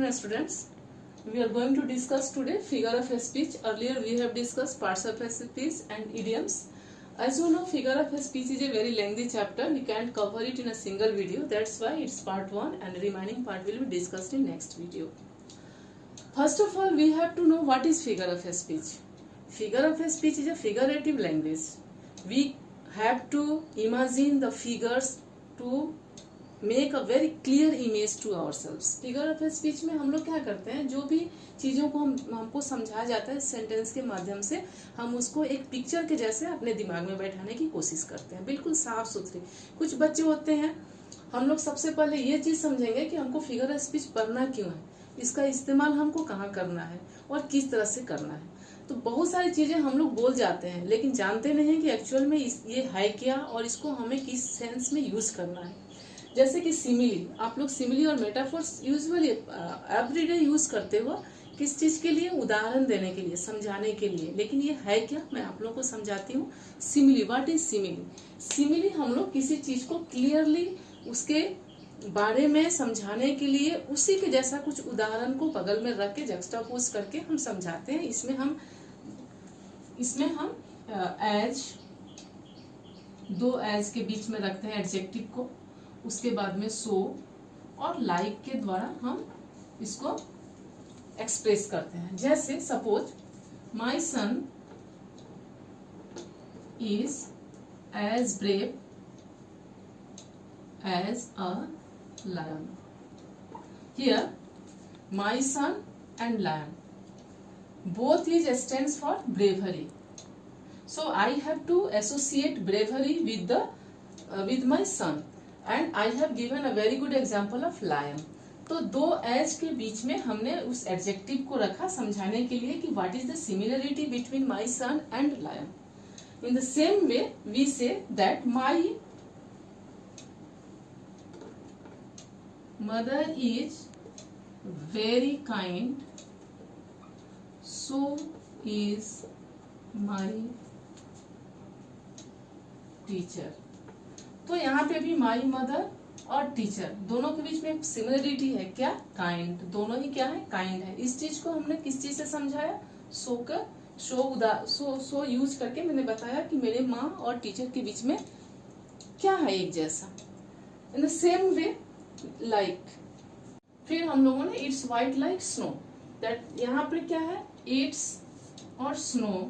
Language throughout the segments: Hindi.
afternoon, students. We are going to discuss today figure of speech. Earlier we have discussed parts of speech and idioms. As you know, figure of speech is a very lengthy chapter. We can't cover it in a single video. That's why it's part 1 and the remaining part will be discussed in next video. First of all, we have to know what is figure of speech. Figure of speech is a figurative language. We have to imagine the figures to make a very clear image to our selves. Figure of speech में हम लोग क्या करते हैं, जो भी चीज़ों को हमको समझाया जाता है सेंटेंस के माध्यम से, हम उसको एक पिक्चर के जैसे अपने दिमाग में बैठाने की कोशिश करते हैं, बिल्कुल साफ सुथरी. कुछ बच्चे होते हैं, हम लोग सबसे पहले ये चीज़ समझेंगे कि हमको फिगर ऑफ स्पीच पढ़ना क्यों है, इसका इस्तेमाल हमको कहाँ करना है और किस तरह से करना है. तो बहुत सारी चीज़ें हम लोग बोल जाते हैं लेकिन जानते नहीं हैं कि एक्चुअल में ये है क्या और इसको हमें किस सेंस में यूज़ करना है. जैसे कि सिमिली, आप लोग सिमिली और मेटाफोर्स यूजुअली एवरीडे यूज करते हो किस चीज के लिए, उदाहरण देने के लिए, समझाने के लिए. लेकिन ये है क्या, मैं आप लोगों को समझाती हूँ. Simile, what is simile? Simile हम लोग किसी चीज को क्लियरली उसके बारे में समझाने के लिए उसी के जैसा कुछ उदाहरण को बगल में रख के जक्स्टापोज करके हम समझाते हैं. इसमें हम एज, दो एज के बीच में रखते हैं एडजेक्टिव को, उसके बाद में सो और लाइक के द्वारा हम इसको एक्सप्रेस करते हैं. जैसे suppose my son is as brave as a lion. Here my son and lion both is stands for bravery. So I have to associate bravery with my son. And I have given a very good example of lion. तो दो एज के बीच में हमने उस एडजेक्टिव को रखा समझाने के लिए कि what is the similarity between my son and lion. In the same way we say that my mother is very kind, so is my teacher. तो यहाँ पे भी माई मदर और टीचर दोनों के बीच में सिमिलरिटी है. क्या? काइंड. दोनों ही क्या है? काइंड है. इस चीज को हमने किस चीज से समझाया? सो यूज करके मैंने बताया कि मेरे माँ और टीचर के बीच में क्या है एक जैसा. इन द सेम वे लाइक. फिर हम लोगों ने it's white like snow. That यहाँ पे क्या है? इट्स और स्नो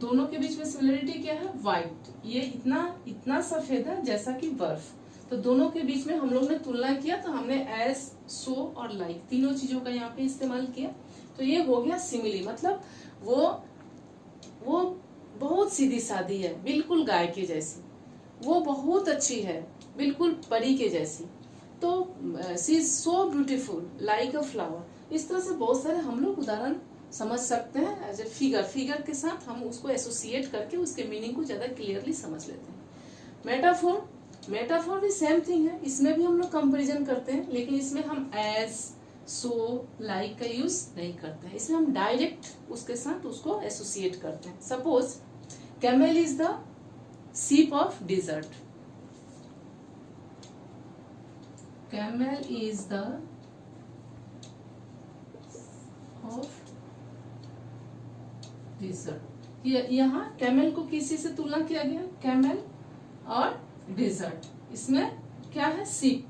दोनों के बीच में सिमिलरिटी क्या है? व्हाइट. ये इतना सफेद है जैसा कि बर्फ. तो दोनों के बीच में हम लोग ने तुलना किया, तो हमने एज, सो और लाइक तीनों चीजों का यहाँ पे इस्तेमाल किया. तो ये हो गया सिमिली. मतलब वो बहुत सीधी सादी है, बिल्कुल गाय के जैसी. वो बहुत अच्छी है, बिल्कुल परी के जैसी. तो she is so beautiful like a flower. इस तरह से बहुत सारे हम लोग उदाहरण समझ सकते हैं एज ए फिगर के साथ. हम उसको एसोसिएट करके उसके मीनिंग को ज्यादा क्लियरली समझ लेते हैं. मेटाफोर भी सेम थिंग है. इसमें भी हम लोग कंपैरिजन करते हैं, लेकिन इसमें हम एज, सो, लाइक का यूज नहीं करते हैं. इसमें हम डायरेक्ट उसके साथ उसको एसोसिएट करते हैं. Suppose camel is the ship of dessert. Camel is the of dessert. यहाँ कैमल को किसी से तुलना किया गया? कैमल और डिजर्ट. इसमें क्या है? सीप.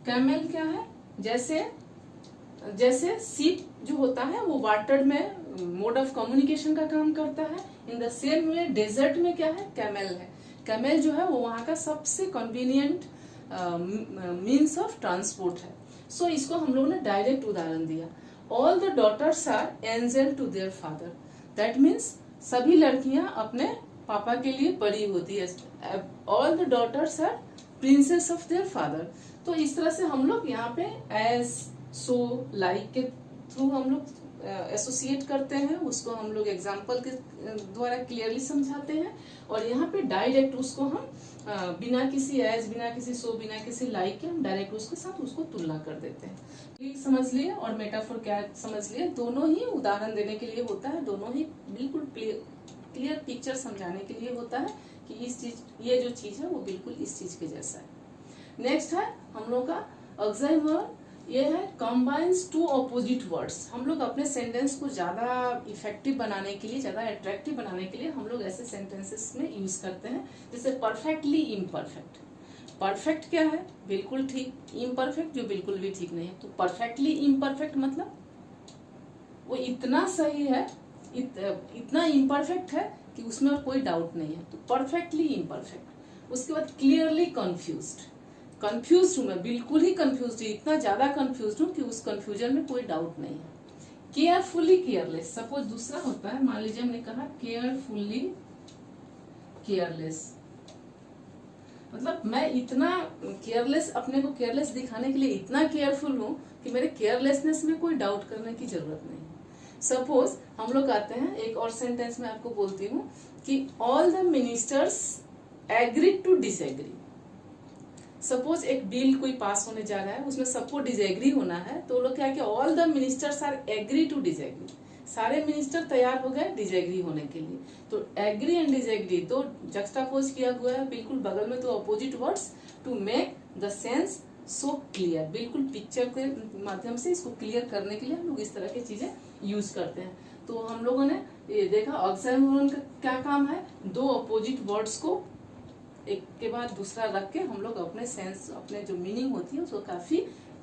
कैमल क्या है? जैसे सीप जो होता है वो वाटर में मोड ऑफ कम्युनिकेशन का काम करता है. In the same way desert में क्या है? कैमल है. कैमल जो है वो वहां का सबसे कन्वीनियंट मीन्स ऑफ ट्रांसपोर्ट है. सो इसको हम लोगों ने डायरेक्ट उदाहरण दिया. All the daughters are angel to their father. That means सभी लड़कियां अपने पापा के लिए बड़ी होती है. All the daughters are princess of their father. तो इस तरह से हम लोग यहाँ पे एज, सो, लाइक के थ्रू हम लोग एसोसिएट करते हैं. उसको हम लोग एग्जाम्पल के द्वारा क्लियरली समझाते हैं. और यहाँ पे डायरेक्ट उसको हम बिना किसी एज, बिना किसी सो, बिना किसी लाइक के हम डायरेक्ट उसके साथ उसको तुलना कर देते हैं. समझ लिए. और मेटाफोर क्या समझ लिए. दोनों ही उदाहरण देने के लिए होता है. दोनों ही बिल्कुल क्लियर पिक्चर समझाने के लिए होता है कि ये जो चीज है वो बिल्कुल इस चीज के जैसा है. नेक्स्ट है हम लोग का अल्जाइमर ये है कॉम्बाइंस टू ऑपोजिट वर्ड्स। हम लोग अपने सेंटेंस को ज्यादा इफेक्टिव बनाने के लिए, ज्यादा अट्रैक्टिव बनाने के लिए हम लोग ऐसे सेंटेंसेस में यूज करते हैं, जैसे परफेक्टली इम्परफेक्ट। परफेक्ट क्या है? बिल्कुल ठीक। इम्परफेक्ट जो बिल्कुल भी ठीक नहीं है। तो परफेक्टली इम्परफेक्ट मतलब वो इतना सही है, इतना इम्परफेक्ट है कि उसमें और कोई डाउट नहीं है। तो परफेक्टली इम्परफेक्ट। उसके बाद क्लियरली कंफ्यूज्ड। कंफ्यूज हूं मैं, बिल्कुल ही कंफ्यूज हूँ, इतना ज्यादा कंफ्यूज हूँ कि उस कंफ्यूजन में कोई डाउट नहीं है। Carefully careless. सपोज दूसरा होता है, मान लीजिए हमने कहा केयरफुली केयरलेस, मतलब मैं इतना केयरलेस, अपने को केयरलेस दिखाने के लिए इतना केयरफुल हूँ कि मेरे केयरलेसनेस में कोई डाउट करने की जरूरत नहीं। सपोज हम लोग आते हैं, एक और सेंटेंस में आपको बोलती हूँ कि all the ministers agree to disagree. Suppose एक बिल कोई पास होने जा रहा है, उसमें सबको डिसएग्री होना है, तो लोग क्या कि all the ministers are agree to disagree. सारे मिनिस्टर तैयार हो गए डिसएग्री होने के लिए। तो एग्री एंड डिसएग्री तो जक्सटापोज किया हुआ है, बिल्कुल बगल में, तो opposite words to make the sense so clear. बिल्कुल पिक्चर के माध्यम से इसको क्लियर करने के लिए हम लोग इस तरह की चीजें यूज करते हैं। तो हम लोगों ने ये देखा ऑक्सीमोरन का क्या काम है, दो अपोजिट वर्ड्स को एक के बाद दूसरा रख के हम लोग अपने सेंस, अपने जो मीनिंग होती है उसको काफी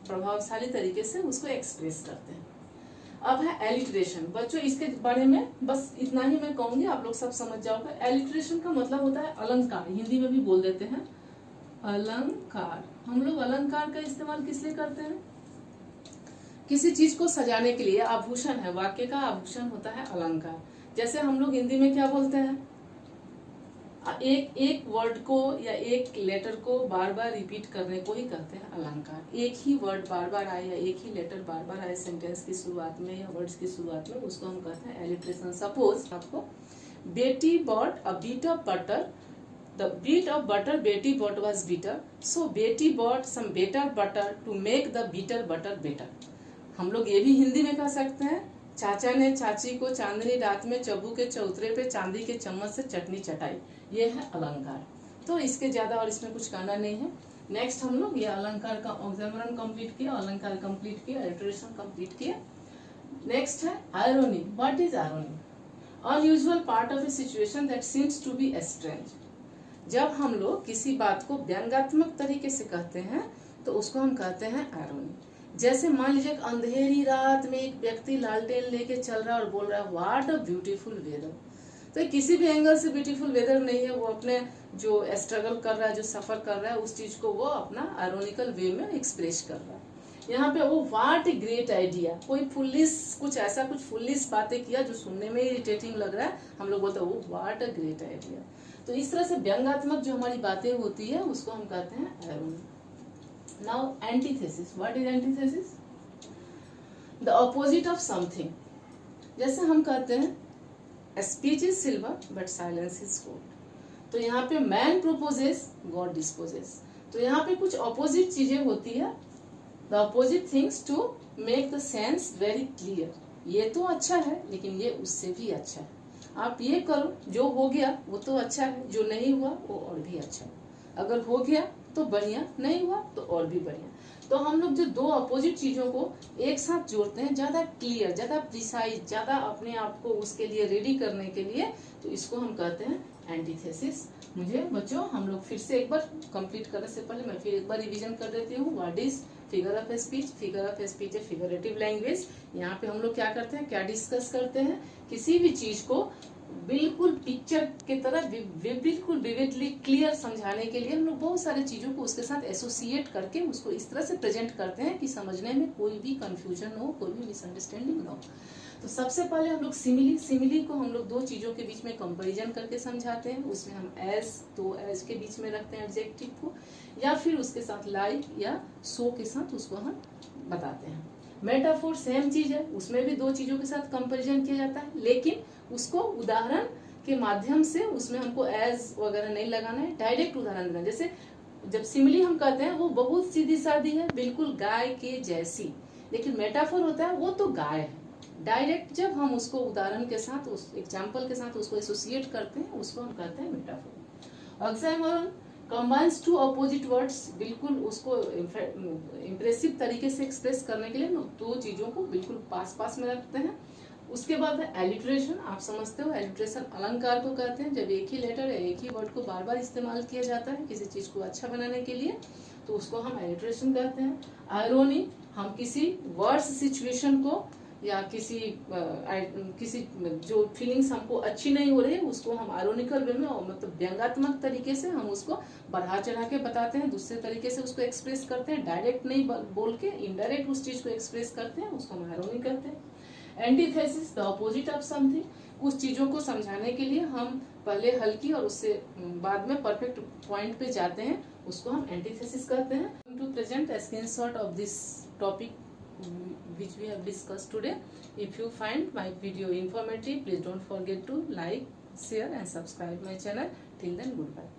प्रभावशाली तरीके से उसको एक्सप्रेस करते हैं। अब है एलिट्रेशन। बच्चों इसके बारे में बस इतना ही मैं कहूंगी, आप लोग सब समझ जाओगे। एलिट्रेशन का मतलब होता है अलंकार, हिंदी में भी बोल देते हैं अलंकार। हम लोग अलंकार का इस्तेमाल किस लिए करते हैं? किसी चीज को सजाने के लिए। आभूषण है, वाक्य का आभूषण होता है अलंकार। जैसे हम लोग हिंदी में क्या बोलते हैं, एक वर्ड को या एक लेटर को बार बार रिपीट करने को ही कहते हैं अलंकार। एक ही वर्ड बार बार आए या एक ही लेटर बार बार आए सेंटेंस की शुरुआत में या वर्ड्स की शुरुआत में, उसको हम कहते हैं एलिट्रेशन। सपोज आपको Betty bought a bit of butter, the bit of butter Betty bought was bitter, so Betty bought some better butter to make the bitter butter better. हम लोग ये भी हिंदी में कह सकते हैं, चाचा ने चाची को चांदनी रात में चब्बू के चौतरे पे चांदी के चम्मच से चटनी चटाई। ये है अलंकार। तो इसके ज्यादा और इसमें कुछ कहना नहीं है। नेक्स्ट हम लोग ये अलंकार का ऑक्सीमोरन कंप्लीट किया, अलंकार कंप्लीट किया, एलिट्रेशन कंप्लीट किया। नेक्स्ट है irony. What is irony? Unusual part of a situation that seems to be strange. जब हम लोग किसी बात को व्यंग्यात्मक तरीके से कहते हैं तो उसको हम कहते हैं आयरोनी। जैसे मान लीजिए अंधेरी रात में एक व्यक्ति लालटेन लेके चल रहा है और बोल रहा है व्हाट अ ब्यूटीफुल वेदर। तो किसी भी एंगल से ब्यूटीफुल वेदर नहीं है, वो अपने जो स्ट्रगल कर रहा है, जो सफर कर रहा है, उस चीज को वो अपना आयरोनिकल वे में एक्सप्रेस कर रहा है। यहाँ पे वो व्हाट ए ग्रेट आइडिया, कोई फुल्लिश, कुछ ऐसा कुछ फुल्लिश बातें किया जो सुनने में इरिटेटिंग लग रहा है, हम लोग बोलते हैं वो व्हाट अ ग्रेट आइडिया। तो इस तरह से व्यंग्यात्मक जो हमारी बातें होती है उसको हम कहते हैं आयरोनी। Now antithesis. What is antithesis? The opposite of something. जैसे हम कहते हैं speech is silver but silence is gold. तो यहाँ पे man proposes, God disposes. तो यहाँ पे कुछ opposite चीजें होती है, the opposite things to make the sense very clear. ये तो अच्छा है लेकिन ये उससे भी अच्छा है। आप ये करो, जो हो गया वो तो अच्छा है, जो नहीं हुआ वो और भी अच्छा है। अगर हो गया तो बढ़िया, नहीं हुआ तो और भी बढ़िया। तो हम लोग जो दो अपोजिट चीजों को एक साथ जोड़ते हैं, ज्यादा क्लियर, ज्यादा प्रिसाइज, ज्यादा अपने आप को उसके लिए रेडी करने के लिए, तो इसको हम कहते हैं एंटीथेसिस। मुझे बच्चों हम लोग फिर से एक बार कंप्लीट करने से पहले मैं फिर एक बार रिवीजन कर देती हूँ। What is figure of speech? Figure of speech है फिगरेटिव लैंग्वेज। यहाँ पे हम लोग क्या करते हैं, क्या डिस्कस करते हैं, किसी भी चीज को बिल्कुल पिक्चर की तरह बिल्कुल विविडली क्लियर समझाने के लिए हम लोग बहुत सारी चीजों को उसके साथ एसोसिएट करके उसको इस तरह से प्रेजेंट करते हैं कि समझने में कोई भी कंफ्यूजन हो, कोई भी मिसअंडरस्टैंडिंग ना हो। तो सबसे पहले हम लोग सिमिली को हम लोग दो चीजों के बीच में कंपैरिजन करके समझाते हैं। उसमें हम एज, तो एज के बीच में रखते हैं एडजेक्टिव को, या फिर उसके साथ लाइक या सो के साथ उसको हम बताते हैं। मेटाफोर सेम चीज है, उसमें भी दो चीजों के साथ कंपैरिजन किया जाता है, लेकिन उसको उदाहरण के माध्यम से उसमें हमको एज वगैरह नहीं लगाना है, डायरेक्ट उदाहरण देना। जैसे जब सिमिली हम कहते हैं वो बहुत सीधी सादी है, बिल्कुल गाय के जैसी, लेकिन मेटाफोर होता है वो तो गाय है। डायरेक्ट जब हम उसको उदाहरण के साथ, उस एग्जाम्पल के साथ उसको एसोसिएट करते हैं, उसको हम कहते हैं metaphor. Oxymoron combines two opposite words, बिल्कुल उसको इम्प्रेसिव तरीके से एक्सप्रेस करने के लिए दो चीजों को बिल्कुल पास पास में रखते हैं। उसके बाद है एलिट्रेशन। आप समझते हो एलिट्रेशन अलंकार को कहते हैं, जब एक ही लेटर या एक ही वर्ड को बार बार इस्तेमाल किया जाता है किसी चीज को अच्छा बनाने के लिए, तो उसको हम एलिट्रेशन कहते हैं। आयरोनी, हम किसी वर्ड्स सिचुएशन को या किसी जो फीलिंग्स हमको अच्छी नहीं हो रही है उसको हम आयरोनिकल वे में, मतलब व्यंग्यात्मक तरीके से हम उसको बढ़ा चढ़ा के बताते हैं, दूसरे तरीके से उसको एक्सप्रेस करते हैं, डायरेक्ट नहीं बोल के इनडायरेक्ट उस चीज को एक्सप्रेस करते हैं, उसको हम आयरोनी कहते हैं। Antithesis, the opposite of something, कुछ चीजों को समझाने के लिए हम पहले हल्की और उससे बाद में परफेक्ट पॉइंट पे जाते हैं, उसको हम एंटीथेसिस कहते हैं। To present a screenshot of this topic which we have discussed today. If you find my video informative, please don't forget to like, share and subscribe my channel. Till then, goodbye.